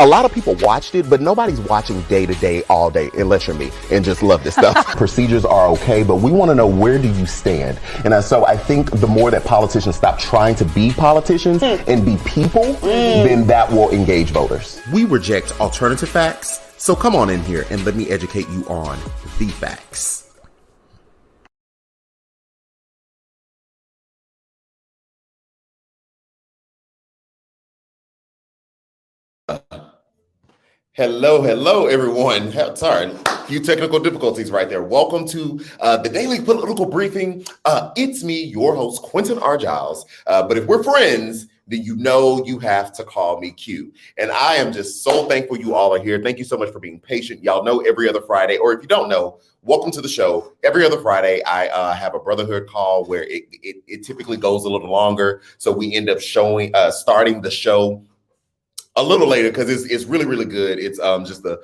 a lot of people watched it, but nobody's watching day to day, all day, unless you're me and just love this stuff. Procedures are okay, but we want to know, where do you stand? And so I think the more that politicians stop trying to be politicians and be people, then that will engage voters. We reject alternative facts, so come on in here and let me educate you on the facts. Hello, everyone. Sorry, a few technical difficulties right there. Welcome to the Daily Political Briefing. It's me, your host, QuentinRJiles. But if we're friends, then you know you have to call me Q. And I am just so thankful you all are here. Thank you so much for being patient. Y'all know every other Friday, or if you don't know, welcome to the show. Every other Friday, I have a brotherhood call where it typically goes a little longer. So we end up starting the show a little later because it's really, really good. It's just a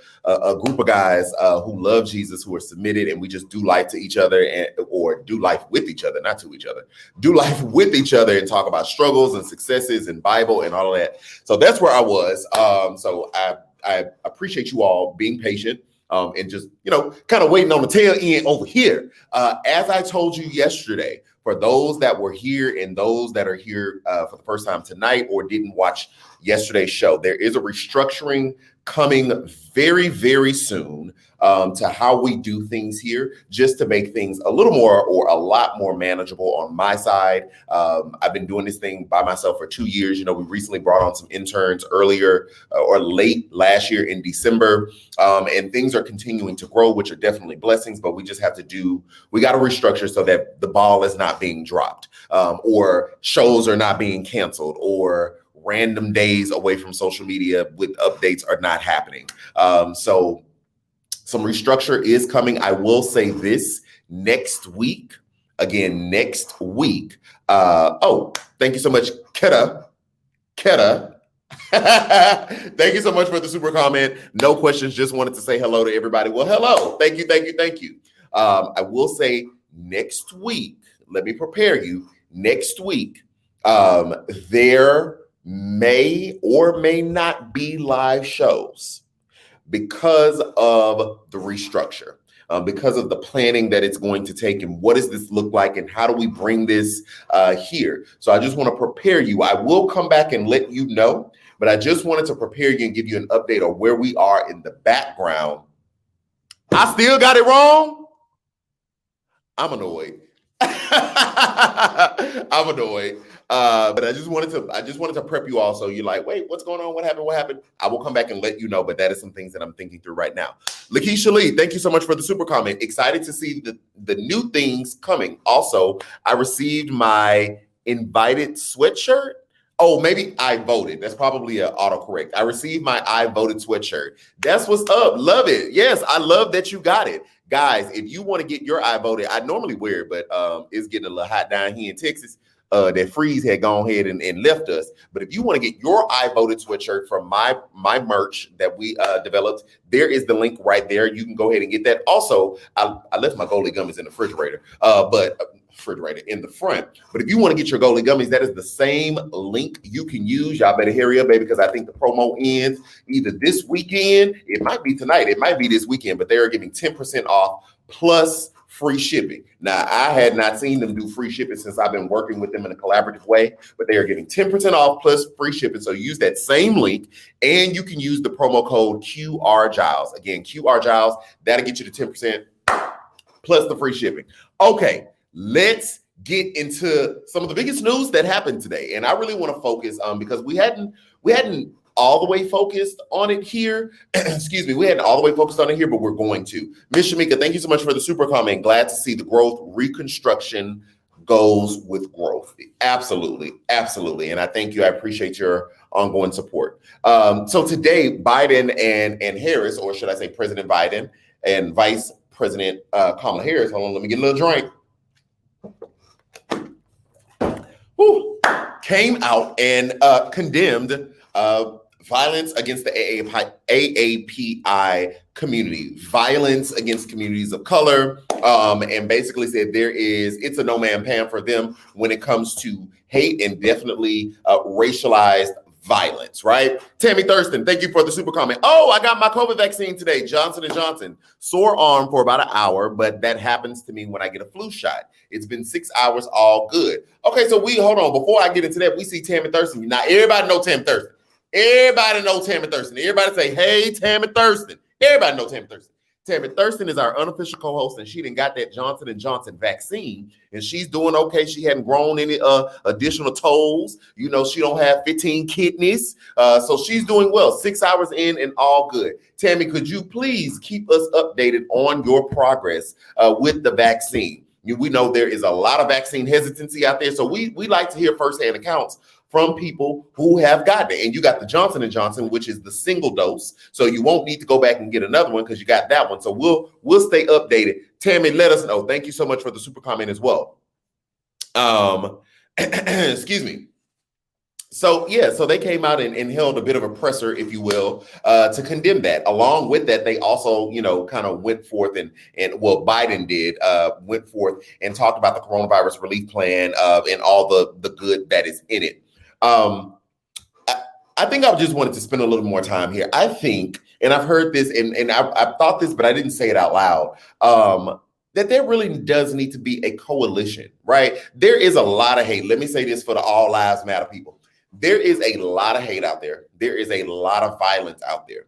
group of guys who love Jesus, who are submitted, and we just do life to each other or do life with each other, not to each other. Do life with each other and talk about struggles and successes and Bible and all of that. So that's where I was. So I appreciate you all being patient and just, kind of waiting on the tail end over here. As I told you yesterday, for those that were here and those that are here for the first time tonight or didn't watch yesterday's show, there is a restructuring coming very, very soon to how we do things here, just to make things a little more or a lot more manageable on my side. I've been doing this thing by myself for 2 years. We recently brought on some interns earlier or late last year in December, and things are continuing to grow, which are definitely blessings, but we just have to we got to restructure so that the ball is not being dropped or shows are not being canceled or random days away from social media with updates are not happening. So some restructure is coming. I will say this, next week. Thank you so much, Keta. Thank you so much for the super comment. No questions, just wanted to say hello to everybody. Well, hello. Thank you. I will say next week, let me prepare you. Next week, there may or may not be live shows because of the restructure, because of the planning that it's going to take and what does this look like and how do we bring this here. So I just want to prepare you. I will come back and let you know, but I just wanted to prepare you and give you an update on where we are in the background. I still got it wrong. I'm annoyed. But I just wanted to prep you all so you're like, wait, what's going on? What happened? I will come back and let you know, but that is some things that I'm thinking through right now. Lakeisha Lee, thank you so much for the super comment. Excited to see the new things coming. Also, I received my invited sweatshirt. Oh, maybe I voted. That's probably an autocorrect. I received my I voted sweatshirt. That's what's up. Love it. Yes, I love that you got it. Guys, if you want to get your I voted, I normally wear it, but it's getting a little hot down here in Texas. That freeze had gone ahead and left us. But if you want to get your I voted sweatshirt from my merch that we developed, there is the link right there. You can go ahead and get that. Also, I left my goalie gummies in the refrigerator, refrigerator in the front. But if you want to get your goalie gummies, that is the same link you can use. Y'all better hurry up, baby, because I think the promo ends either this weekend. It might be tonight. It might be this weekend, but they are giving 10% off plus free shipping. Now, I had not seen them do free shipping since I've been working with them in a collaborative way, but they are giving 10% off plus free shipping. So use that same link and you can use the promo code QRJiles. Again, QRJiles, that'll get you the 10% plus the free shipping. Okay, let's get into some of the biggest news that happened today. And I really want to focus because we hadn't all the way focused on it here. Excuse me, we hadn't all the way focused on it here, but we're going to. Miss Shamika, thank you so much for the super comment. Glad to see the growth. Reconstruction goes with growth. Absolutely. And I thank you. I appreciate your ongoing support. So today, Biden and Harris, or should I say President Biden and Vice President Kamala Harris, hold on, let me get a little drink. Came out and condemned violence against the AAPI community, violence against communities of color, and basically said it's a no man pan for them when it comes to hate and definitely racialized violence, right? Tammy Thurston, thank you for the super comment. Oh, I got my COVID vaccine today, Johnson & Johnson. Sore arm for about an hour, but that happens to me when I get a flu shot. It's been 6 hours, all good. Okay, so hold on. Before I get into that, we see Tammy Thurston. Now, everybody know Tammy Thurston. Everybody know Tammy Thurston. Everybody say, hey, Tammy Thurston. Everybody know Tammy Thurston. Tammy Thurston is our unofficial co-host, and she done got that Johnson & Johnson vaccine, and she's doing okay. She hadn't grown any additional toes. You know, she don't have 15 kidneys, so she's doing well. 6 hours in and all good. Tammy, could you please keep us updated on your progress with the vaccine? We know there is a lot of vaccine hesitancy out there, so we like to hear firsthand accounts from people who have gotten it. And you got the Johnson & Johnson, which is the single dose. So you won't need to go back and get another one because you got that one. So we'll stay updated. Tammy, let us know. Thank you so much for the super comment as well. Excuse me. So yeah, so they came out and held a bit of a presser, if you will, to condemn that. Along with that, they also, kind of went forth and Biden did, went forth and talked about the coronavirus relief plan and all the good that is in it. I think I just wanted to spend a little more time here. I think, and I've heard this, and I've thought this, but I didn't say it out loud, that there really does need to be a coalition, right? There is a lot of hate. Let me say this for the All Lives Matter people. There is a lot of hate out there. There is a lot of violence out there.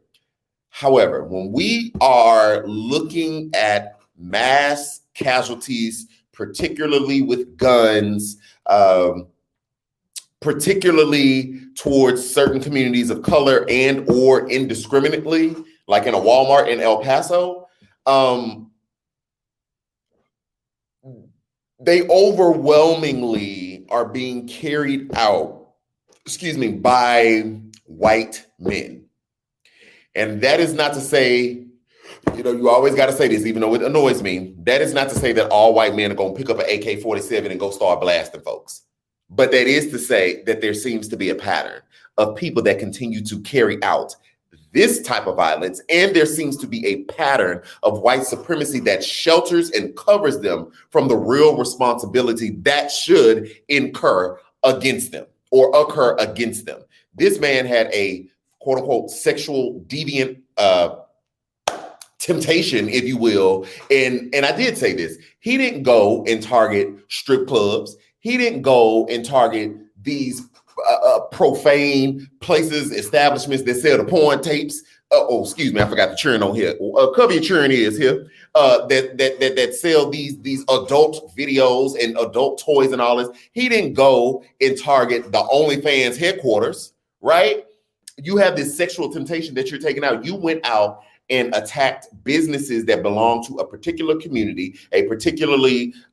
However, when we are looking at mass casualties, particularly with guns, particularly towards certain communities of color and or indiscriminately, like in a Walmart in El Paso, they overwhelmingly are being carried out, by white men. And that is not to say, you always got to say this, even though it annoys me, that is not to say that all white men are going to pick up an AK-47 and go start blasting folks. But that is to say that there seems to be a pattern of people that continue to carry out this type of violence. And there seems to be a pattern of white supremacy that shelters and covers them from the real responsibility that should occur against them. This man had a quote unquote sexual deviant temptation, if you will. And I did say this. He didn't go and target strip clubs. He didn't go and target these profane places, establishments that sell the porn tapes. Excuse me, I forgot the churn on here. Cover your churn ears here. That sell these adult videos and adult toys and all this. He didn't go and target the OnlyFans headquarters, right? You have this sexual temptation that you're taking out. You went out and attacked businesses that belong to a particular community, a particular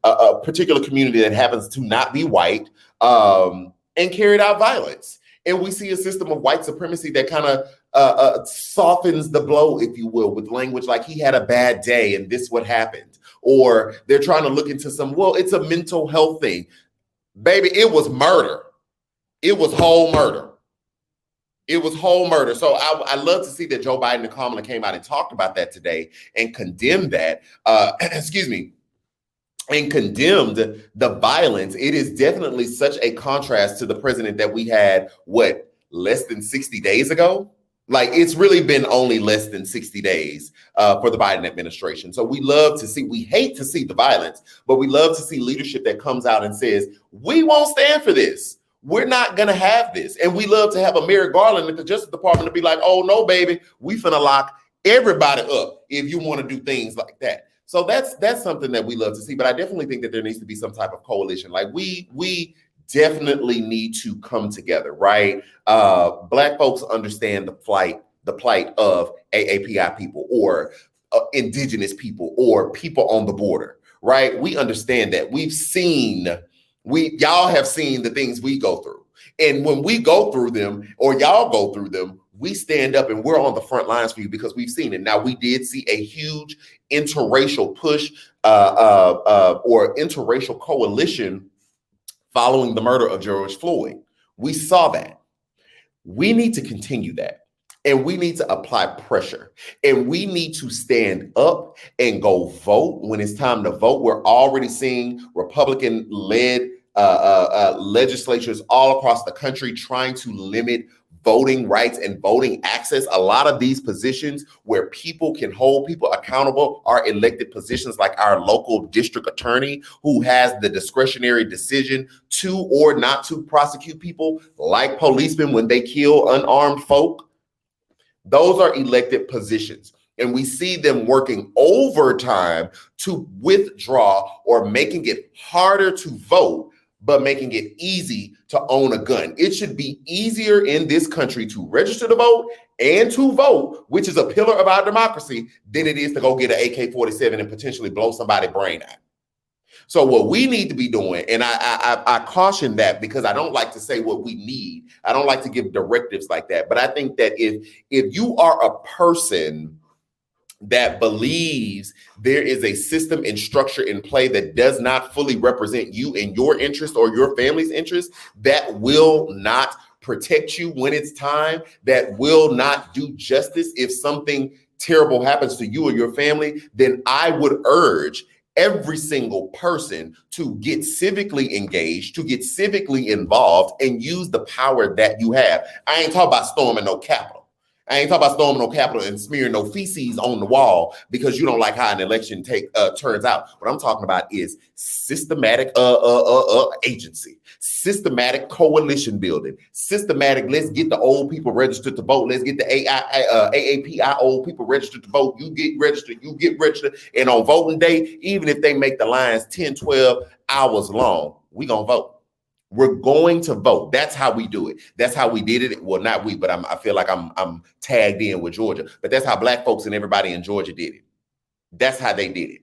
community that happens to not be white, and carried out violence. And we see a system of white supremacy that kind of softens the blow, if you will, with language like he had a bad day and this what happened. Or they're trying to look into it's a mental health thing. Baby, it was murder. It was whole murder. So I love to see that Joe Biden and Kamala came out and talked about that today and condemned that, and condemned the violence. It is definitely such a contrast to the president that we had, less than 60 days ago? Like, it's really been only less than 60 days for the Biden administration. So we hate to see the violence, but we love to see leadership that comes out and says, we won't stand for this. We're not going to have this. And we love to have a Merrick Garland at the Justice Department to be like, oh, no, baby, we finna lock everybody up if you want to do things like that. So that's something that we love to see. But I definitely think that there needs to be some type of coalition. Like we definitely need to come together, right? Black folks understand the plight of AAPI people or indigenous people or people on the border, right? We understand that. Y'all have seen the things we go through. And when we go through them or y'all go through them, we stand up and we're on the front lines for you because we've seen it. Now, we did see a huge interracial push or interracial coalition following the murder of George Floyd. We saw that. We need to continue that. And we need to apply pressure. And we need to stand up and go vote when it's time to vote. We're already seeing Republican-led legislatures all across the country trying to limit voting rights and voting access. A lot of these positions where people can hold people accountable are elected positions, like our local district attorney, who has the discretionary decision to or not to prosecute people, like policemen when they kill unarmed folk. Those are elected positions. And we see them working overtime to withdraw or making it harder to vote, but making it easy to own a gun. It should be easier in this country to register to vote and to vote, which is a pillar of our democracy, than it is to go get an AK-47 and potentially blow somebody's brain out. So what we need to be doing, and I caution that because I don't like to say what we need. I don't like to give directives like that. But I think that if you are a person that believes there is a system and structure in play that does not fully represent you and your interest or your family's interest, that will not protect you when it's time, that will not do justice if something terrible happens to you or your family, then I would urge every single person to get civically engaged, to get civically involved, and use the power that you have. I ain't talking about storming no Capitol. I ain't talking about storming no Capitol and smearing no feces on the wall because you don't like how an election turns out. What I'm talking about is systematic agency, systematic coalition building, systematic. Let's get the old people registered to vote. Let's get the AAPI old people registered to vote. You get registered, and on voting day, even if they make the lines 10, 12 hours long, we gonna vote. We're going to vote. That's how we do it. That's how we did it. Well, not we, but I feel like I'm tagged in with Georgia. But that's how Black folks and everybody in Georgia did it. That's how they did it.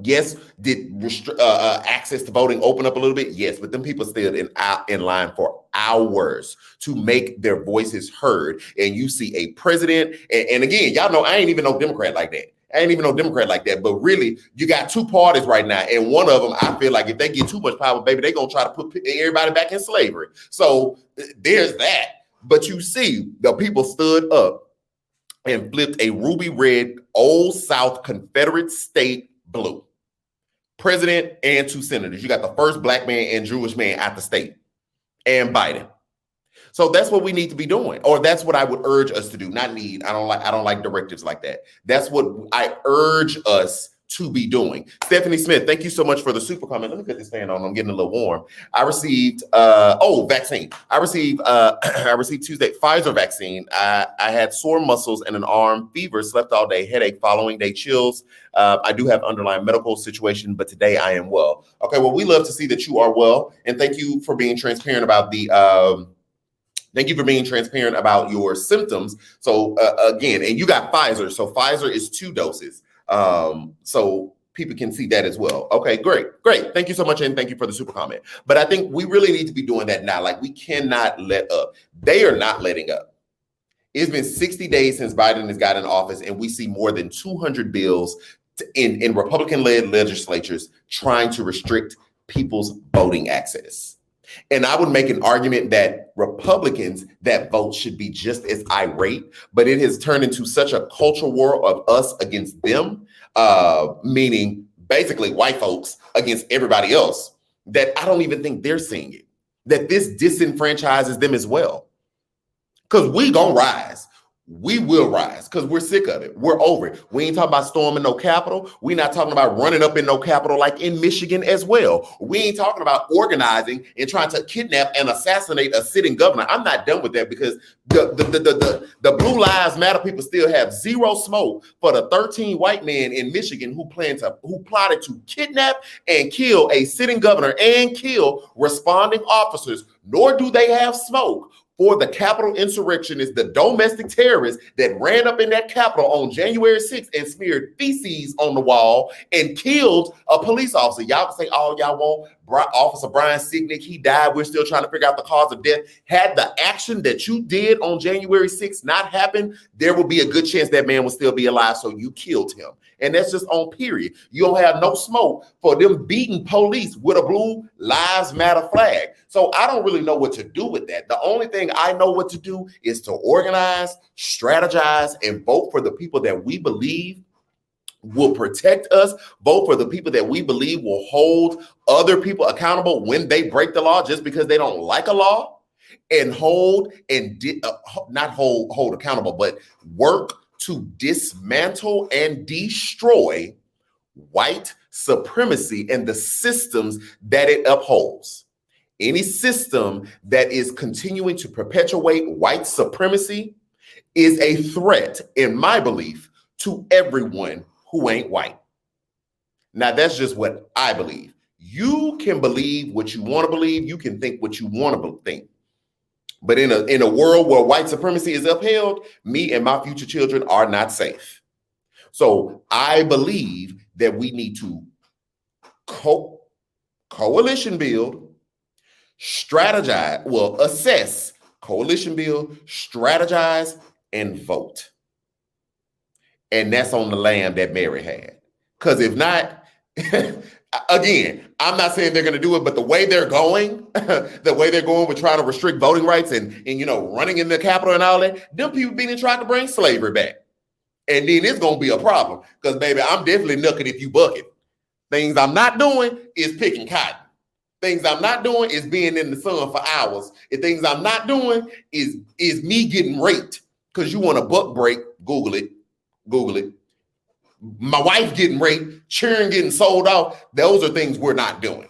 Yes, did access to voting open up a little bit? Yes, but them people stood in line for hours to make their voices heard. And you see a president, and again, y'all know I ain't even no Democrat like that. But really, you got two parties right now. And one of them, I feel like if they get too much power, baby, they're going to try to put everybody back in slavery. So there's that. But you see, the people stood up and flipped a ruby red, old South Confederate state blue. President and two senators. You got the first Black man and Jewish man out the state, and Biden. So that's what we need to be doing, or that's what I would urge us to do. Not need. I don't like directives like that. That's what I urge us to be doing. Stephanie Smith, thank you so much for the super comment. Let me put this fan on. I'm getting a little warm. I received vaccine. I received Tuesday Pfizer vaccine. I had sore muscles and an arm, fever, slept all day, headache, following day chills. I do have underlying medical situation, but today I am well. Okay, well, we love to see that you are well, and thank you for being transparent about your symptoms. So again, and you got Pfizer. So Pfizer is 2 doses. So people can see that as well. Okay, great. Thank you so much. And thank you for the super comment. But I think we really need to be doing that now. Like, we cannot let up. They are not letting up. It's been 60 days since Biden has got in office, and we see more than 200 bills in Republican-led legislatures trying to restrict people's voting access. And I would make an argument that Republicans that vote should be just as irate, but it has turned into such a culture war of us against them, meaning basically white folks against everybody else, that I don't even think they're seeing it, that this disenfranchises them as well. Because we gonna rise. We will rise because we're sick of it. We're over it. We ain't talking about storming no Capitol. We're not talking about running up in no Capitol like in Michigan as well. We ain't talking about organizing and trying to kidnap and assassinate a sitting governor. I'm not done with that because the Blue Lives Matter people still have zero smoke for the 13 white men in Michigan who plotted to kidnap and kill a sitting governor and kill responding officers, nor do they have smoke for the Capitol insurrectionists, the domestic terrorists that ran up in that Capitol on January 6th and smeared feces on the wall and killed a police officer. Y'all can say all y'all want. Officer Brian Sicknick, he died. We're still trying to figure out the cause of death. Had the action that you did on January 6th not happened, there would be a good chance that man would still be alive, so you killed him. And that's just on period. You don't have no smoke for them beating police with a Blue Lives Matter flag. So I don't really know what to do with that. The only thing I know what to do is to organize, strategize, and vote for the people that we believe will protect us, vote for the people that we believe will hold other people accountable when they break the law just because they don't like a law. and not hold accountable, but work to dismantle and destroy white supremacy and the systems that it upholds. Any system that is continuing to perpetuate white supremacy is a threat, in my belief, to everyone who ain't white. Now, that's just what I believe. You can believe what you want to believe. You can think what you want to think. But in a world where white supremacy is upheld, me and my future children are not safe. So I believe that we need to coalition build, strategize, assess, coalition build, strategize, and vote. And that's on the lamb that Mary had. Because if not, again, I'm not saying they're going to do it, but the way they're going, with trying to restrict voting rights and running in the Capitol and all that, them people being trying to bring slavery back. And then it's going to be a problem because, baby, I'm definitely nooking if you bucket. Things I'm not doing is picking cotton. Things I'm not doing is being in the sun for hours. And things I'm not doing is me getting raped because you want a buck break. Google it. My wife getting raped, children getting sold off. Those are things we're not doing.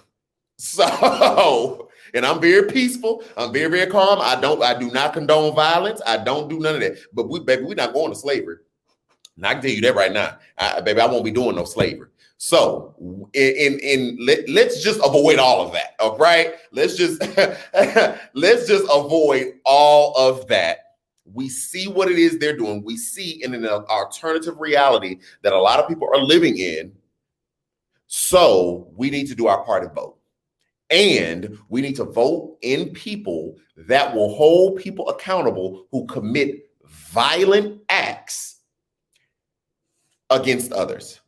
So, and I'm very peaceful. I'm very, very calm. I do not condone violence. I don't do none of that. But we're not going to slavery. And I can tell you that right now. I won't be doing no slavery. So let's just avoid all of that. All right. Let's just avoid all of that. We see what it is they're doing. We see in an alternative reality that a lot of people are living in. So we need to do our part and vote. And we need to vote in people that will hold people accountable who commit violent acts against others.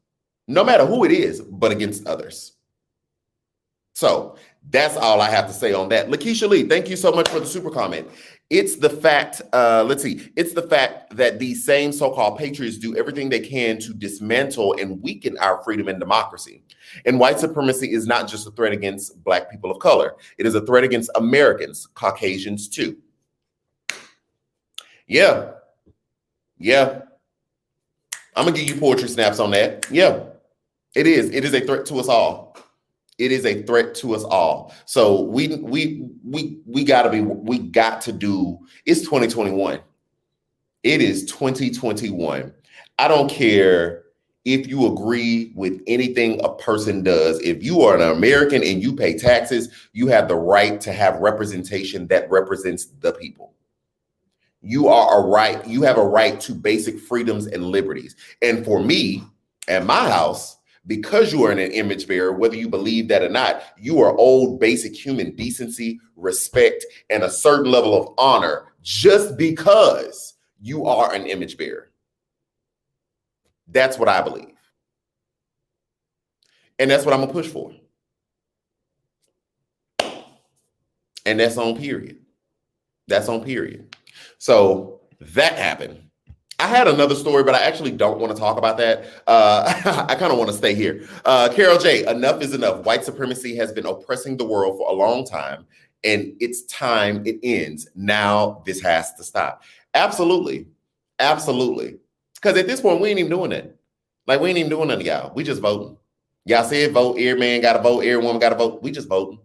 No matter who it is, but against others. So that's all I have to say on that. Lakeisha Lee, thank you so much for the super comment. It's the fact, it's the fact that these same so-called patriots do everything they can to dismantle and weaken our freedom and democracy. And white supremacy is not just a threat against Black people of color. It is a threat against Americans, Caucasians too. Yeah. I'm gonna give you poetry snaps on that. Yeah, it is. It is a threat to us all. It is a threat to us all. So we got to do. It's 2021. It is 2021. I don't care if you agree with anything a person does. If you are an American and you pay taxes, you have the right to have representation that represents the people. You have a right to basic freedoms and liberties. And for me, at my house, because you are an image bearer, whether you believe that or not, you are owed basic human decency, respect, and a certain level of honor just because you are an image bearer. That's what I believe. And that's what I'm gonna push for. And that's on period. That's on period. So that happened. I had another story, but I actually don't want to talk about that. I kind of want to stay here. Carol J, enough is enough. White supremacy has been oppressing the world for a long time, and it's time it ends. Now this has to stop. Absolutely. Because at this point, we ain't even doing that. Like, we ain't even doing nothing, y'all. We just voting. Y'all said vote. Every man got to vote. Every woman got to vote. We just voting.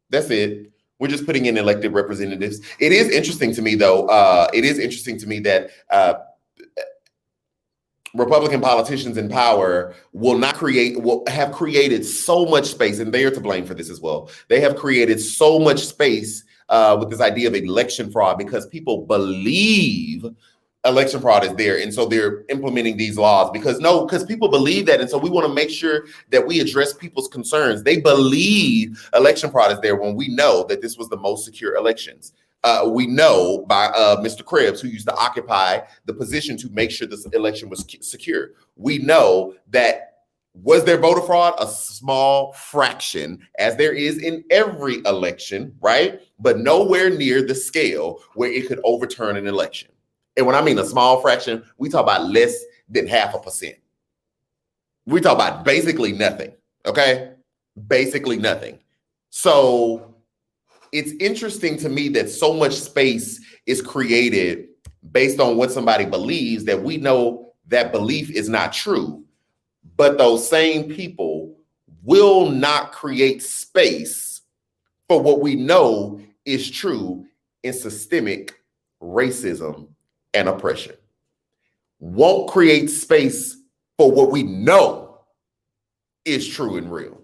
That's it. We're just putting in elected representatives. It is interesting to me, though. That Republican politicians in power will have created so much space, and they are to blame for this as well. They have created so much space with this idea of election fraud because people believe election fraud is there. And so they're implementing these laws because people believe that. And so we want to make sure that we address people's concerns. They believe election fraud is there when we know that this was the most secure elections. We know by Mr. Krebs, who used to occupy the position to make sure this election was secure. We know that was there voter fraud? A small fraction, as there is in every election, right? But nowhere near the scale where it could overturn an election. And when I mean a small fraction, we talk about less than 0.5%. We talk about basically nothing, okay? Basically nothing. So it's interesting to me that so much space is created based on what somebody believes that we know that belief is not true. But those same people will not create space for what we know is true in systemic racism and oppression. Won't create space for what we know is true and real,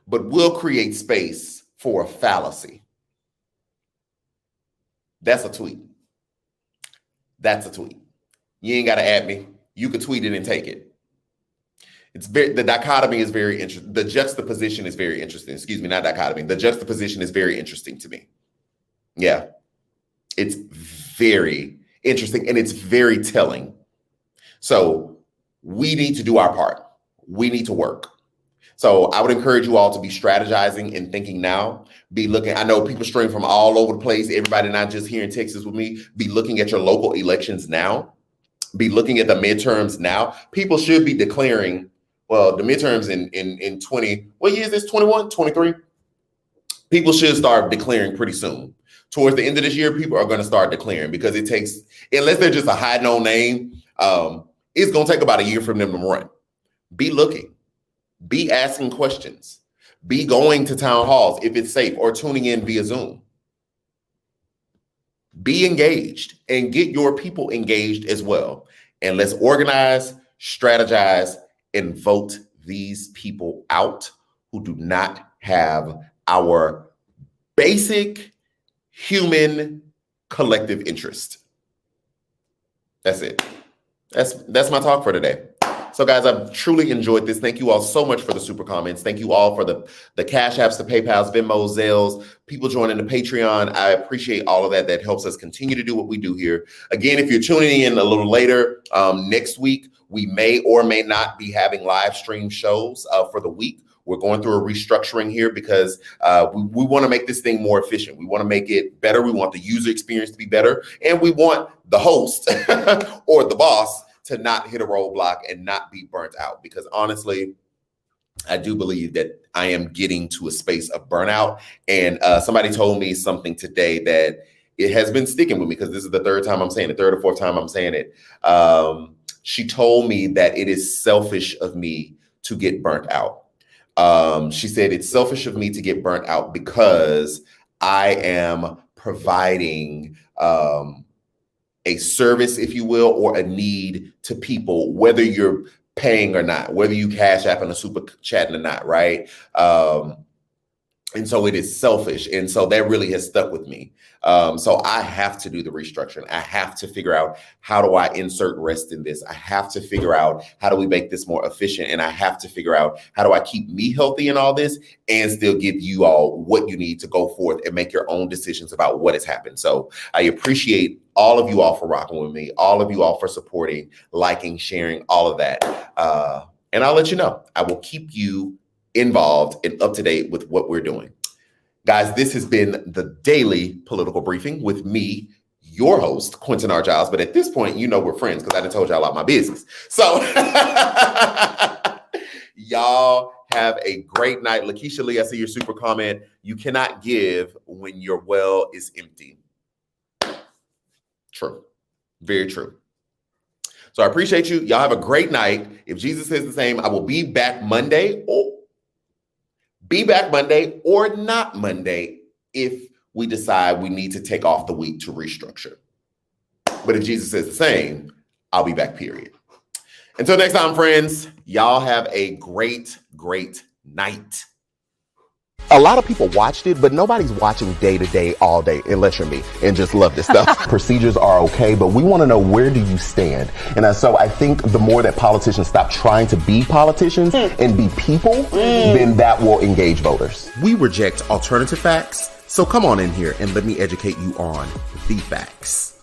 but will create space for a fallacy. That's a tweet. That's a tweet. You ain't got to add me. You could tweet it and take it. The dichotomy is very interesting. The juxtaposition is very interesting. Excuse me, not dichotomy. The juxtaposition is very interesting to me. Yeah. It's very interesting and it's very telling. So we need to do our part. We need to work. So I would encourage you all to be strategizing and thinking now. Be looking, I know people stream from all over the place. Everybody not just here in Texas with me. Be looking at your local elections now. Be looking at the midterms now. People should be declaring, well, the midterms in 20, what year is this, 21, 23? People should start declaring pretty soon. Towards the end of this year, people are going to start declaring because it takes, unless they're just a high known name, it's going to take about a year for them to run. Be looking. Be asking questions. Be going to town halls if it's safe or tuning in via Zoom. Be engaged and get your people engaged as well. And let's organize, strategize, and vote these people out who do not have our basic human collective interest. That's it. That's my talk for today. So guys, I've truly enjoyed this. Thank you all so much for the super comments. Thank you all for the Cash Apps, the PayPals, Venmos, Zelles, people joining the Patreon. I appreciate all of that. That helps us continue to do what we do here. Again, if you're tuning in a little later, next week, we may or may not be having live stream shows for the week. We're going through a restructuring here because we want to make this thing more efficient. We want to make it better. We want the user experience to be better. And we want the host or the boss to not hit a roadblock and not be burnt out. Because honestly, I do believe that I am getting to a space of burnout. And somebody told me something today that it has been sticking with me because this is the third time I'm saying it, third or fourth time I'm saying it. She told me that it is selfish of me to get burnt out. She said, it's selfish of me to get burnt out because I am providing a service, if you will, or a need to people, whether you're paying or not, whether you cash app and a super chatting or not, right? And so it is selfish. And so that really has stuck with me. So I have to do the restructuring. I have to figure out, how do I insert rest in this? I have to figure out, how do we make this more efficient? And I have to figure out, how do I keep me healthy in all this and still give you all what you need to go forth and make your own decisions about what has happened. So I appreciate all of you all for rocking with me, all of you all for supporting, liking, sharing, all of that. And I'll let you know. I will keep you involved and up to date with what we're doing. Guys, this has been the daily political briefing with me, your host, QuentinRJiles. But at this point, you know we're friends because I done told y'all about my business. So y'all have a great night. Lakeisha Lee, I see your super comment. You cannot give when your well is empty. True. Very true. So I appreciate you. Y'all have a great night. If Jesus says the same, I will be back Monday or not Monday if we decide we need to take off the week to restructure. But if Jesus says the same, I'll be back, period. Until next time, friends, y'all have a great, great night. A lot of people watched it, but nobody's watching day to day, all day, unless you're me and just love this stuff. Procedures are okay, but we want to know, where do you stand? And so I think the more that politicians stop trying to be politicians and be people, then that will engage voters. We reject alternative facts, so come on in here and let me educate you on the facts.